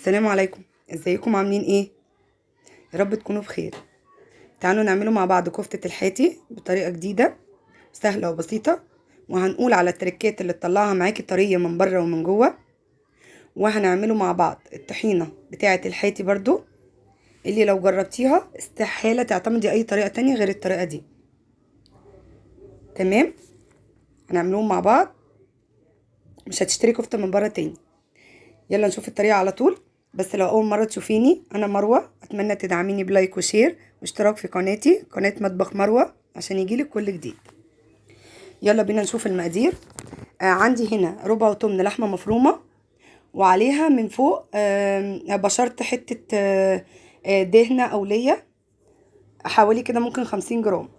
السلام عليكم. ازيكم عاملين ايه؟ يا رب تكونوا بخير. تعالوا نعمله مع بعض كفتة الحاتي بطريقة جديدة سهلة وبسيطة، وهنقول على التركات اللي تطلعها معاكي طرية من بره ومن جوه. وهنعمله مع بعض الطحينة بتاعة الحاتي برضو، اللي لو جربتيها استحالة تعتمدي اي طريقة تانية غير الطريقة دي. تمام، هنعملهم مع بعض، مش هتشتري كفتة من بره تاني. يلا نشوف الطريقة على طول. بس لو اول مرة تشوفيني، انا مروة، اتمنى تدعميني بلايك وشير واشتراك في قناتي، قناة مطبخ مروة، عشان يجيلك كل جديد. يلا بينا نشوف المقادير. عندي هنا ربع طن لحمة مفرومة، وعليها من فوق بشرت حتة دهنة او ليا، حوالي كده ممكن 50 جرام.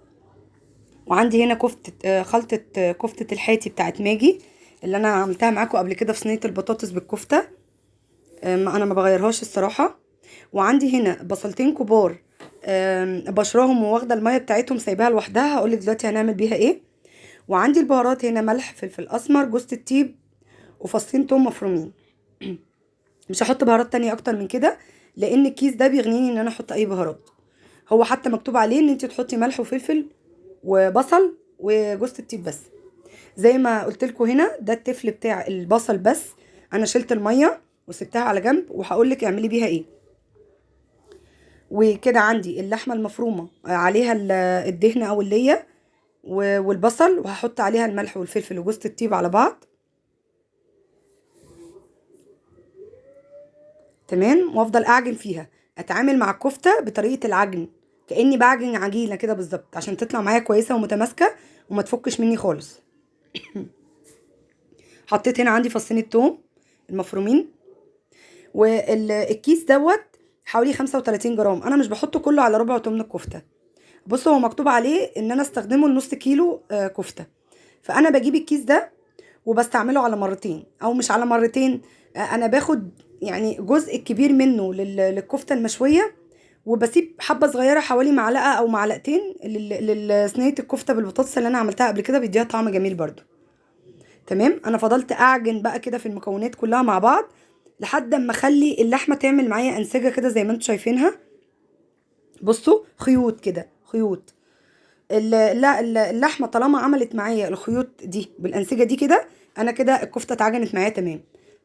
وعندي هنا كفتة خلطة كفتة الحاتي بتاعت ماجي، اللي انا عملتها معاكم قبل كده في صينية البطاطس بالكفتة. انا ما بغيرهاش الصراحه. وعندي هنا بصلتين كبار، بشراهم وواخده الميه بتاعتهم سايباها لوحدها، هقولك دلوقتي هنعمل بيها ايه. وعندي البهارات هنا ملح، فلفل اسمر، جوز الطيب، وفصين توم مفرومين. مش هحط بهارات تانية اكتر من كده، لان الكيس ده بيغنيني ان انا احط اي بهارات. هو حتى مكتوب عليه ان انت تحطي ملح وفلفل وبصل وجوز الطيب بس. زي ما قلت لكم هنا، ده التفل بتاع البصل بس. انا شلت الميه وسبتها على جنب، وهقولك اعملي بيها ايه. وكده عندي اللحمه المفرومه عليها الدهن او الليه والبصل، وهحط عليها الملح والفلفل وجوز الطيب على بعض. تمام، وافضل اعجن فيها، اتعامل مع الكفته بطريقه العجن، كاني بعجن عجينه كده بالظبط، عشان تطلع معايا كويسه ومتماسكه وما تفكش مني خالص. حطيت هنا عندي فصين الثوم المفرومين، والكيس دوت حوالي 35 جرام. انا مش بحطه كله على ربع تمن الكفته. بصوا، هو مكتوب عليه ان انا استخدمه لنص كيلو كفته. فانا بجيب الكيس ده وبستعمله على مرتين او مش على مرتين. انا باخد يعني جزء كبير منه للكفته المشويه، وبسيب حبه صغيره حوالي معلقه او معلقتين لصينيه الكفته بالبطاطس اللي انا عملتها قبل كده، بيديها طعم جميل برضو. تمام، انا فضلت اعجن بقى كده في المكونات كلها مع بعض لحد اما اخلي اللحمه تعمل معايا انسجه كده زي ما انتم شايفينها. بصوا، خيوط كده، خيوط. لا، اللحمه طالما عملت معايا الخيوط دي بالانسجه دي كده، انا كده الكفته اتعجنت معايا تمام.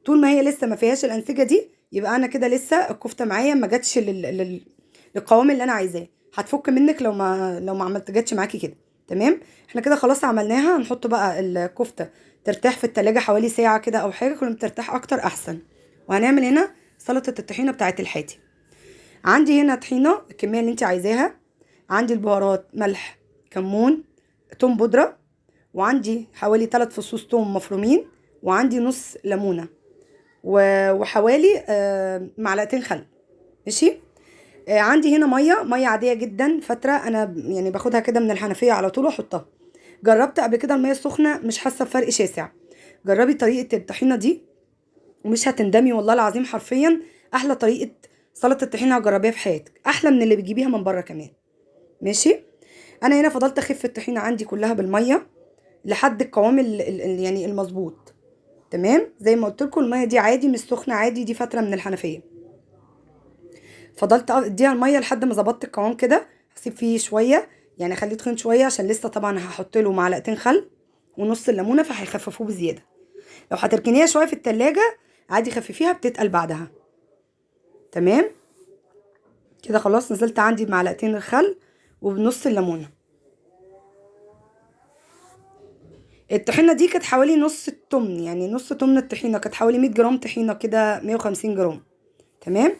طول ما هي لسه ما فيهاش الانسجه دي، يبقى انا كده لسه الكفته معايا ما جاتش للقوام اللي انا عايزاه. هتفك منك لو ما عملت جاتش معاكي كده. تمام، احنا كده خلاص عملناها. هنحط بقى الكفته ترتاح في التلاجة حوالي ساعه كده او حاجه، كل ما ترتاح اكتر احسن. وهنعمل هنا سلطه الطحينه بتاعه الحاتي. عندي هنا طحينه الكميه اللي انت عايزاها. عندي البهارات ملح، كمون، توم بودرة، وعندي حوالي 3 فصوص توم مفرومين، وعندي نص ليمونة، وحوالي معلقتين خل. ماشي. عندي هنا مية عادية جدا فترة، انا يعني باخدها كده من الحنفية على طول واحطها. جربت قبل كده المية السخنة، مش حاسة بفرق شاسع. جربي طريقة الطحينة دي ومش هتندمي، والله العظيم حرفيا احلى طريقة سلطة الطحينة هتجربيها في حياتك، احلى من اللي بتجيبيها من بره كمان. ماشي. انا هنا فضلت اخف الطحينه عندي كلها بالميه لحد القوام يعني المظبوط. تمام، زي ما قلت لكم الميه دي عادي مش سخنه، عادي، دي فتره من الحنفيه. فضلت اديها الميه لحد ما ظبطت القوام كده. هسيب فيه شويه، يعني اخليه تخين شويه، عشان لسه طبعا هحط له معلقتين خل ونص الليمونه، فهيخففوه بزياده. لو هتركنيها شويه في التلاجة عادي خففيها، بتتقل بعدها. تمام، كده خلاص نزلت عندي بمعلقتين الخل وبنص الليمونه. الطحينه دي كانت حوالي نص التمن، يعني نص تمن الطحينه كانت حوالي 100 جرام طحينه كده، 150 جرام. تمام.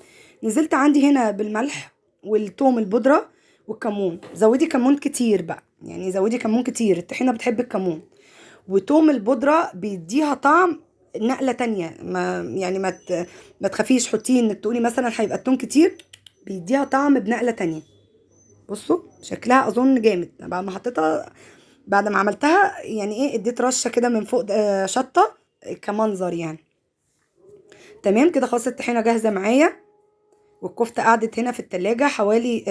نزلت عندي هنا بالملح والثوم البودره والكمون. زودي كمون كتير بقى، يعني زودي كمون كتير، الطحينه بتحب الكمون. وتوم البودره بيديها طعم نقله تانية. ما تخافيش حطيه، انك تقولي مثلا هيبقى التوم كتير، بيديها طعم بنقله تانية. بصوا شكلها اظن جامد بعد ما حطيتها، بعد ما عملتها يعني ايه، اديت رشه كده من فوق شطه كمنظر يعني. تمام، كده خلاص الطحينه جاهزه معايا، والكفته قعدت هنا في التلاجة حوالي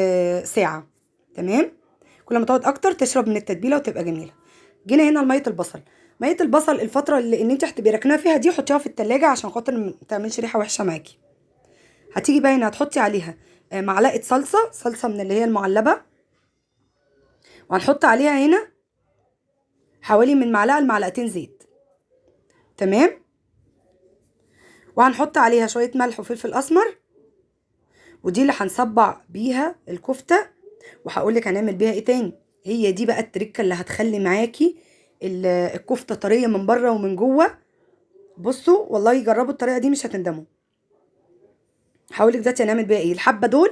ساعه. تمام، كل ما تقعد اكتر تشرب من التتبيله وتبقى جميله. جينا هنا لميه البصل. ميه البصل الفتره اللي ان انت هتبقي راكناها فيها دي، حطيها في التلاجة عشان خاطر ما تعملش ريحه وحشه معاكي. هتيجي بقى هنا هتحطي عليها معلقه صلصه من اللي هي المعلبه، وهنحط عليها هنا حوالي من معلقه لمعلقتين زيت. تمام. وهنحط عليها شويه ملح وفلفل اسمر، ودي اللي هنصبع بيها الكفته. وهقولك هنعمل بيها ايه تاني. هي دي بقى التركه اللي هتخلي معاكي الكفته طريه من بره ومن جوه. بصوا والله جربوا الطريقه دي مش هتندموا. هقولك دلوقتي هنعمل بيها ايه. الحبه دول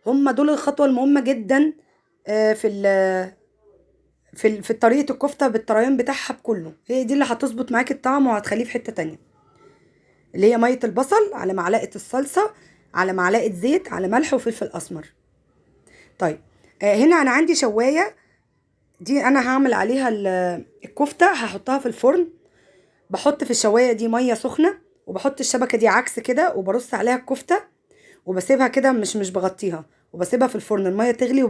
هم دول الخطوه المهمه جدا في طريقه الكفته بالطريان بتاعها بكله. هي دي اللي هتظبط معاكي الطعم وهتخليه في حته تانية، اللي هي ميه البصل على معلقه الصلصه على معلقه زيت على ملح وفلفل اسمر. طيب هنا انا عندي شوايه، دي انا هعمل عليها الكفته، هحطها في الفرن. بحط في الشوايه دي ميه سخنه، وبحط الشبكه دي عكس كده، وبرص عليها الكفته، وبسيبها كده مش بغطيها، وبسيبها في الفرن الميه تغلي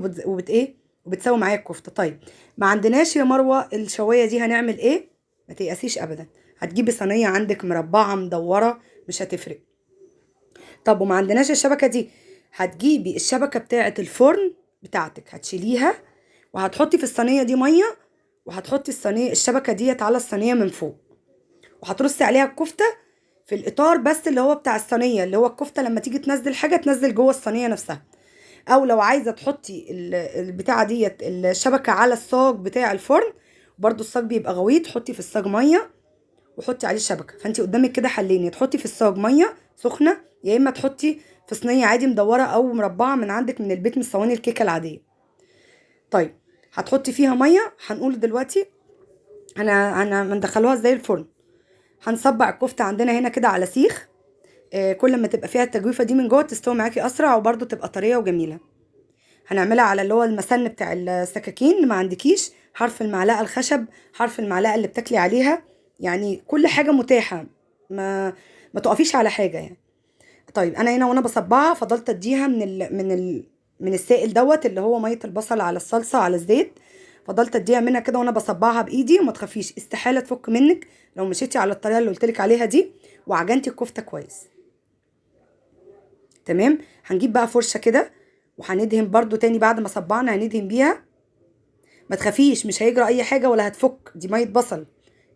وبتسوي معايا الكفته. طيب ما عندناش يا مروه الشوايه دي، هنعمل ايه؟ ما تيأسيش ابدا، هتجيبي صينيه عندك مربعه مدوره مش هتفرق. طب وما عندناش الشبكه دي، هتجيبي الشبكه بتاعه الفرن بتاعتك، هتشيليها وهتحطي في الصينيه دي ميه، وهتحطي الشبكه ديت على الصينيه من فوق، وهترصي عليها الكفته في الاطار بس اللي هو بتاع الصينيه، اللي هو الكفته لما تيجي تنزل حاجه تنزل جوه الصينيه نفسها. او لو عايزه تحطي البتاعه ديت الشبكه على الصاج بتاع الفرن، برضو الصاج بيبقى غويط، حطي في الصاج ميه وحطي عليه الشبكه. فانت قدامك كده حلين، يا تحطي في الصاج ميه سخنه، يا اما تحطي في صينيه عادي مدوره او مربعه من عندك من البيت، من صواني الكيكه العاديه. طيب هتحطي فيها ميه. هنقول دلوقتي انا هندخلوها ازاي الفرن. هنصبع الكفته عندنا هنا كده على سيخ، كل ما تبقى فيها التجويفه دي من جوه تستوي معاكي اسرع، وبرده تبقى طريه وجميله. هنعملها على اللي هو المسن بتاع السكاكين، ما عندكيش حرف المعلقه الخشب، حرف المعلقه اللي بتاكلي عليها، يعني كل حاجه متاحه، ما تقفيش على حاجه يعني. طيب انا هنا وانا بصبعها فضلت اديها من السائل دوت اللي هو ميه البصل على الصلصه على الزيت، فضلت اديها منها كده وانا بصبعها بايدي. وما تخافيش استحاله تفك منك لو مشيتي على الطريقه اللي قلتلك عليها دي وعجنتي الكفته كويس. تمام. هنجيب بقى فرشه كده وهندهن برضو تاني بعد ما صبعنا، هندهن بيها. ما تخافيش مش هيجرى اي حاجه ولا هتفك، دي ميه بصل،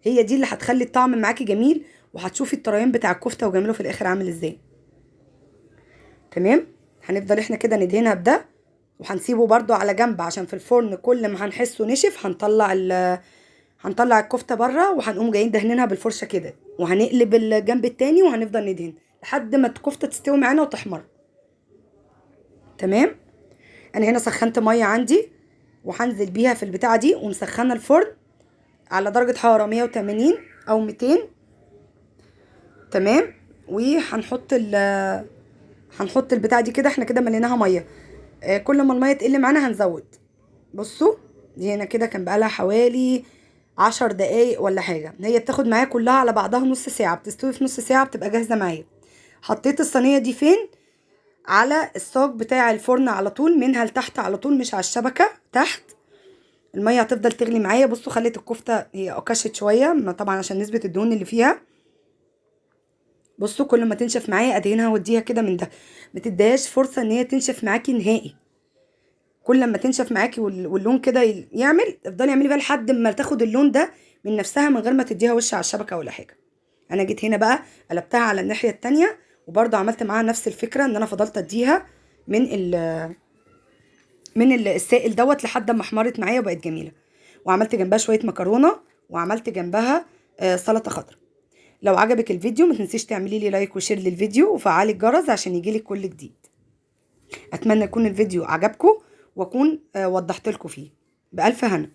هي دي اللي هتخلي الطعم معاكي جميل، وهتشوفي الطريان بتاع الكفته وجميله في الاخر عامل ازاي. تمام. هنفضل احنا كده ندهنها بده، وهنسيبه برضو على جنب عشان في الفرن كل ما هنحسه نشف هنطلع الكفته بره، وهنقوم جايين دهنينها بالفرشه كده، وهنقلب الجنب التاني وهنفضل ندهن لحد ما الكفته تستوي معانا وتحمر. تمام. انا هنا سخنت ميه عندي وهنزل بيها في البتاعه دي، ومسخنه الفرن على درجه حراره 180 او 200. تمام. هنحط البتاعه دي كده، احنا كده مليناها ميه، كل ما الميه تقل معانا هنزود. بصوا دي هنا كده كان بقالها حوالي 10 دقايق ولا حاجه، هي بتاخد معايا كلها على بعضها نص ساعه، بتستوي في نص ساعه بتبقى جاهزه معايا. حطيت الصينيه دي فين؟ على الصاج بتاع الفرن على طول، منها لتحت على طول، مش على الشبكه تحت. الميه هتفضل تغلي معايا. بصوا خليت الكفته هي قشت شويه طبعا عشان نسبه الدهون اللي فيها. بصوا كل ما تنشف معايا ادهنها واديها كده من ده، ما تديهاش فرصه ان هي تنشف معاكي نهائي. كل ما تنشف معاكي واللون كده يعمل، افضلي اعملي بقى لحد ما تاخد اللون ده من نفسها من غير ما تديها وش على الشبكه ولا حاجه. انا جيت هنا بقى قلبتها على الناحيه التانية، وبرضه عملت معاها نفس الفكره، ان انا فضلت اديها من السائل دوت لحد ما احمرت معايا وبقت جميله. وعملت جنبها شويه مكرونه، وعملت جنبها سلطه خضراء. لو عجبك الفيديو ما تنسيش تعملي لي لايك وشير للفيديو وفعلي الجرس عشان يجيلك كل جديد. اتمنى يكون الفيديو عجبكم واكون وضحت لكم فيه. بألف هنا.